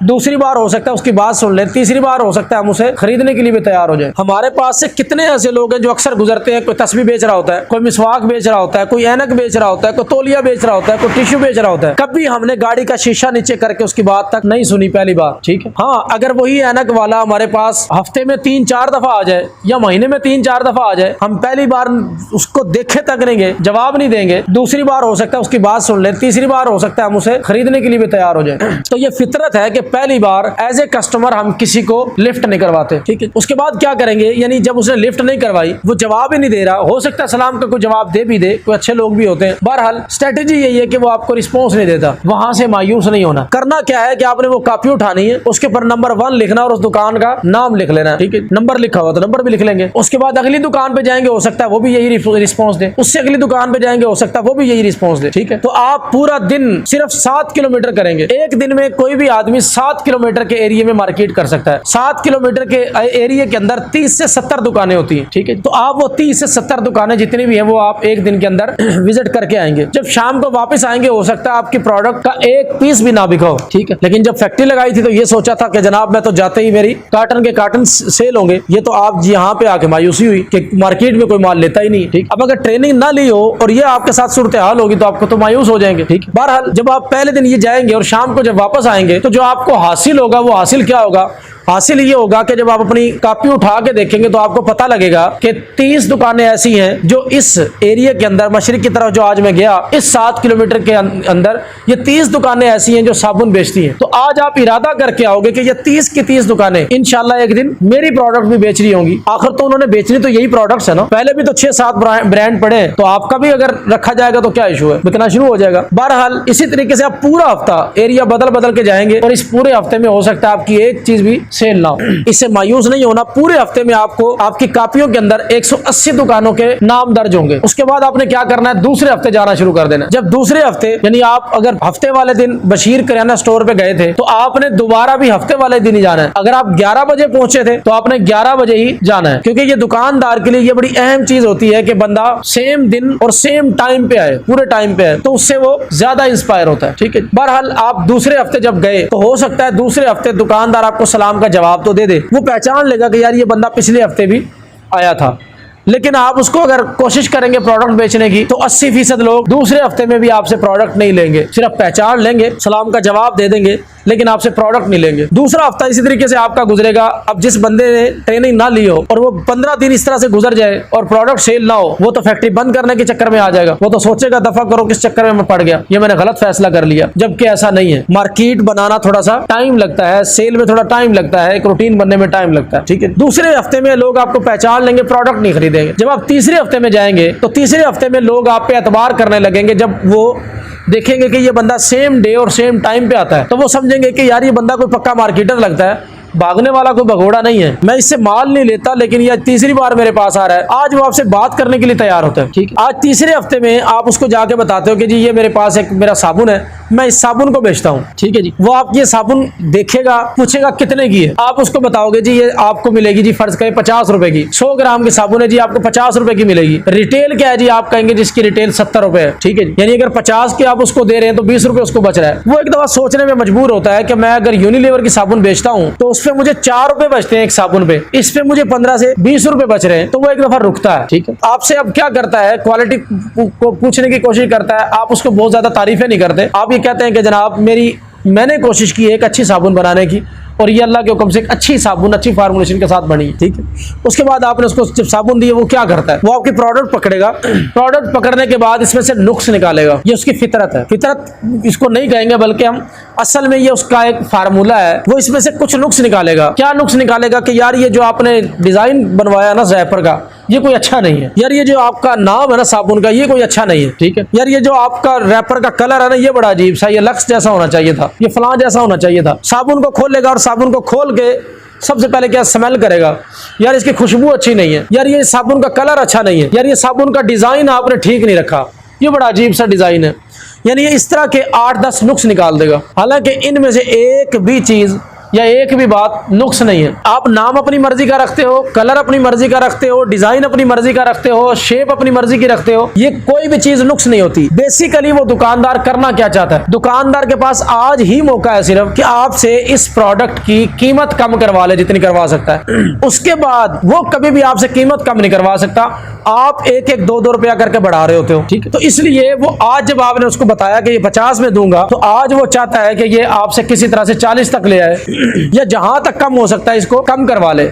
दूसरी बार हो सकता है उसकी बात सुन ले, तीसरी बार हो सकता है हम उसे खरीदने के लिए भी तैयार हो जाए। हमारे पास से कितने ऐसे लोग हैं जो अक्सर गुजरते हैं, कोई तस्बीह बेच रहा होता है, कोई मिसवाक बेच रहा होता है, कोई ऐनक बेच रहा होता है, कोई तौलिया बेच रहा होता है, कोई टिश्यू बेच रहा होता है। कभी हमने गाड़ी का शीशा नीचे करके उसकी बात तक नहीं सुनी पहली बार, ठीक है। हाँ, अगर वही ऐनक वाला हमारे पास हफ्ते में 3-4 दफा आ जाए या महीने में 3-4 दफा आ जाए, हम पहली बार उसको देखे तक नहीं, जवाब नहीं देंगे, दूसरी बार हो सकता है उसकी बात सुन ले, तीसरी बार हो सकता है हम उसे खरीदने के लिए भी तैयार हो जाए। तो ये फितरत है कि पहली बार एज ए कस्टमर हम किसी को लिफ्ट नहीं करवाते, ठीक है। उसके बाद क्या करेंगे, यानी जब उसने लिफ्ट नहीं करवाई, वो जवाब ही नहीं दे रहा, हो सकता है सलाम का कोई जवाब दे भी दे, कोई अच्छे लोग भी होते हैं। बहरहाल स्ट्रेटेजी यही है कि वो आपको रिस्पॉन्स नहीं देता, वहां से मायूस नहीं होना। करना क्या है कि आपने वो कॉपी उठानी है, उसके ऊपर नंबर 1 लिखना और उस दुकान का नाम लिख लेना, ठीक है। नंबर लिखा हुआ तो नंबर भी लिख लेंगे। उसके बाद अगली दुकान पे जाएंगे, हो सकता है वो भी यही रिस्पॉन्स दे, उससे अगली दुकान पे जाएंगे, हो सकता है वो भी यही रिस्पॉन्स दे, ठीक है। तो आप पूरा दिन सिर्फ 7 किलोमीटर करेंगे। एक दिन में कोई भी आदमी 7 किलोमीटर के एरिया में मार्केट कर सकता है। 7 किलोमीटर के एरिया के अंदर 30 से 70 दुकानें होती हैं, ठीक है। तो आप वो 30 से 70 दुकानें जितनी भी हैं वो आप एक दिन के अंदर विजिट करके आएंगे। जब शाम को वापस आएंगे, हो सकता है आपकी प्रोडक्ट का एक पीस भी ना बिका हो, ठीक है। लेकिन जब फैक्ट्री लगाई थी तो ये सोचा था कि जनाब मैं तो जाते ही मेरी कार्टन के कार्टन सेल होंगे। ये तो आप यहाँ पे आके मायूसी हुई कि मार्केट में कोई माल लेता ही नहीं, ठीक। अब अगर ट्रेनिंग ना ली हो और ये आपके साथ सूरत हाल होगी तो आपको तो मायूस हो जाएंगे, ठीक। बहरहाल जब आप पहले दिन ये जाएंगे और शाम को जब वापस आएंगे तो जो आपको हासिल होगा वो हासिल क्या होगा, हासिल ये होगा कि जब आप अपनी कॉपी उठा के देखेंगे तो आपको पता लगेगा कि 30 दुकानें ऐसी हैं जो इस एरिया के अंदर मशरिक की तरफ जो आज मैं गया, इस 7 किलोमीटर के अंदर ये 30 दुकानें ऐसी हैं जो साबुन बेचती हैं। तो आज आप इरादा करके आओगे कि ये 30 की 30 दुकानें इंशाल्लाह एक दिन मेरी प्रोडक्ट भी बेच रही होंगी। आखिर तो उन्होंने बेचनी तो यही प्रोडक्ट्स है ना, पहले भी तो 6-7 ब्रांड पड़े, तो आपका भी अगर रखा जाएगा तो क्या इशू है, बिकना शुरू हो जाएगा। बहरहाल इसी तरीके से आप पूरा हफ्ता एरिया बदल बदल के जाएंगे और इस पूरे हफ्ते में हो सकता है आपकी एक चीज भी सेल ना हो। इससे मायूस नहीं होना। पूरे हफ्ते में आपको आपकी कॉपियों के अंदर 180 दुकानों के नाम दर्ज होंगे। उसके बाद आपने क्या करना है, दूसरे हफ्ते जाना शुरू कर देना। जब दूसरे हफ्ते यानी आप अगर हफ्ते वाले दिन बशीर किराना स्टोर पे गए थे तो आपने दोबारा भी हफ्ते वाले दिन ही जाना है। अगर आप 11 बजे पहुंचे थे तो आपने 11 बजे ही जाना है, क्योंकि ये दुकानदार के लिए ये बड़ी अहम चीज होती है कि बंदा सेम दिन और सेम टाइम पे आए, पूरे टाइम पे आए, तो उससे वो ज्यादा इंस्पायर होता है, ठीक है। बहरहाल आप दूसरे हफ्ते जब गए तो हो सकता है दूसरे हफ्ते दुकानदार आपको सलाम का जवाब तो दे दे, वो पहचान लेगा कि यार ये बंदा पिछले हफ्ते भी आया था। लेकिन आप उसको अगर कोशिश करेंगे प्रोडक्ट बेचने की तो 80% लोग दूसरे हफ्ते में भी आपसे प्रोडक्ट नहीं लेंगे, सिर्फ पहचान लेंगे, सलाम का जवाब दे देंगे, लेकिन आपसे प्रोडक्ट नहीं लेंगे। दूसरा हफ्ता इसी तरीके से आपका गुजरेगा। अब जिस बंदे ने ट्रेनिंग ना ली हो और वो 15 दिन इस तरह से गुजर जाए और प्रोडक्ट सेल ना हो, वो तो फैक्ट्री बंद करने के चक्कर में आ जाएगा। वो तो सोचेगा दफा करो किस चक्कर में मैं पड़ गया, ये मैंने गलत फैसला कर लिया, जबकि ऐसा नहीं है। मार्केट बनाना थोड़ा सा टाइम लगता है, सेल में थोड़ा टाइम लगता है, एक रूटीन बनने में टाइम लगता है, ठीक है। दूसरे हफ्ते में लोग आपको पहचान लेंगे, प्रोडक्ट नहीं खरीदेंगे। जब आप तीसरे हफ्ते में जाएंगे तो तीसरे हफ्ते में लोग आप पे एतबार करने लगेंगे। जब वो देखेंगे कि ये बंदा सेम डे और सेम टाइम पे आता है तो वो समझेंगे कि यार ये बंदा कोई पक्का मार्केटर लगता है, भागने वाला कोई भगोड़ा नहीं है, मैं इससे माल नहीं लेता, लेकिन ये तीसरी बार मेरे पास आ रहा है। आज वो आपसे बात करने के लिए तैयार होता है, ठीक है। आज तीसरे हफ्ते में आप उसको जाके बताते हो कि जी ये मेरे पास एक मेरा साबुन है, मैं इस साबुन को बेचता हूँ, ठीक है जी। वो आप ये साबुन देखेगा, पूछेगा कितने की है, आप उसको बताओगे जी ये आपको मिलेगी जी, फर्ज करें 50 रुपए की, 100 ग्राम की साबुन है जी, आपको 50 रुपए की मिलेगी। रिटेल क्या है जी, आप कहेंगे जिसकी रिटेल 70 रुपए है, ठीक है जी। यानी अगर 50 की आप उसको दे रहे हैं तो 20 रुपए उसको बच रहा है। वो एक दफा सोचने में मजबूर होता है कि मैं अगर यूनिलीवर की साबुन बेचता हूँ तो उस पर मुझे 4 रुपए बचते हैं एक साबुन पे, इस पे मुझे 15 से 20 रुपए बच रहे हैं, तो वो एक दफा रुकता है, ठीक है। आपसे अब क्या करता है, क्वालिटी को पूछने की कोशिश करता है, आप उसको बहुत ज्यादा तारीफें नहीं करते, आप ये कहते हैं कि जनाब मैंने कोशिश की है एक अच्छी साबुन बनाने की और ये अल्लाह के हुक्म से एक अच्छी साबुन अच्छी फार्मुलेशन के साथ बनी, ठीक है। उसके बाद आपने उसको जब साबुन दी है, वो क्या करता है, वो आपकी प्रोडक्ट पकड़ेगा, प्रोडक्ट पकड़ने के बाद इसमें से नुक्स निकालेगा। ये उसकी फितरत है, फितरत इसको नहीं कहेंगे बल्कि हम असल में ये उसका एक फार्मूला है। वो इसमें से कुछ नुक्स निकालेगा। क्या नुक्स निकालेगा कि यार ये जो आपने डिजाइन बनवाया ना रैपर का, ये कोई अच्छा नहीं है। यार ये जो आपका नाम है ना साबुन का, ये कोई अच्छा नहीं है, ठीक है। यार ये जो आपका रैपर का कलर है ना, ये बड़ा अजीब सा, ये लक्स जैसा होना चाहिए था, ये फलां जैसा होना चाहिए था। साबुन को खोलेगा और साबुन को खोल के सबसे पहले क्या स्मेल करेगा, यार इसकी खुशबू अच्छी नहीं है, यार ये साबुन का कलर अच्छा नहीं है, यार ये साबुन का डिजाइन आपने ठीक नहीं रखा, ये बड़ा अजीब सा डिजाइन है। यानी ये इस तरह के 8-10 नुक्स निकाल देगा। हालांकि इनमें से एक भी चीज या एक भी बात नुक्स नहीं है। आप नाम अपनी मर्जी का रखते हो, कलर अपनी मर्जी का रखते हो, डिजाइन अपनी मर्जी का रखते हो, शेप अपनी मर्जी की रखते हो, ये कोई भी चीज नुक्स नहीं होती। बेसिकली वो दुकानदार करना क्या चाहता है, दुकानदार के पास आज ही मौका है सिर्फ कि आपसे इस प्रोडक्ट की कीमत कम करवा ले जितनी करवा सकता है। उसके बाद वो कभी भी आपसे कीमत कम नहीं करवा सकता। आप एक एक 2-2 रुपया करके बढ़ा रहे होते हो, ठीक है। तो इसलिए वो आज जब आपने उसको बताया कि ये 50 में दूंगा, तो आज वो चाहता है कि ये आपसे किसी तरह से 40 तक ले आए या जहां तक कम हो सकता है इसको कम करवा ले।